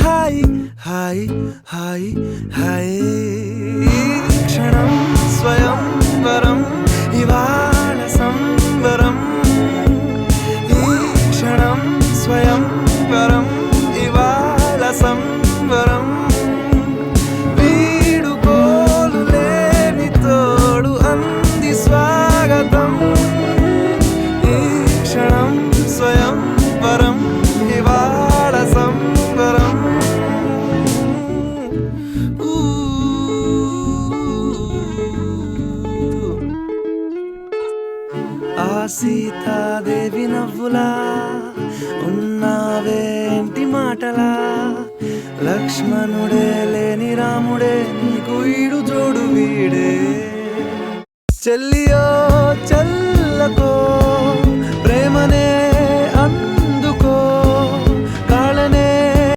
hi hi hi hi క్షణం స్వయంవరం ఇవాళ సంబరం ఈ క్షణం స్వయంవరం ఇవాళ సంబరం వీడుకోలు లేని తోడు అంది స్వాగతం ఈ క్షణం స్వయంవరం ఇవాళ సంబరం ఆ సీతాదేవి నవ్వులా ఉన్నావేంటి మాటలా లక్ష్మణుడే లేని రాముడే నీకు ఈడు జోడు వీడే చెల్లియో చల్లకో ప్రేమనే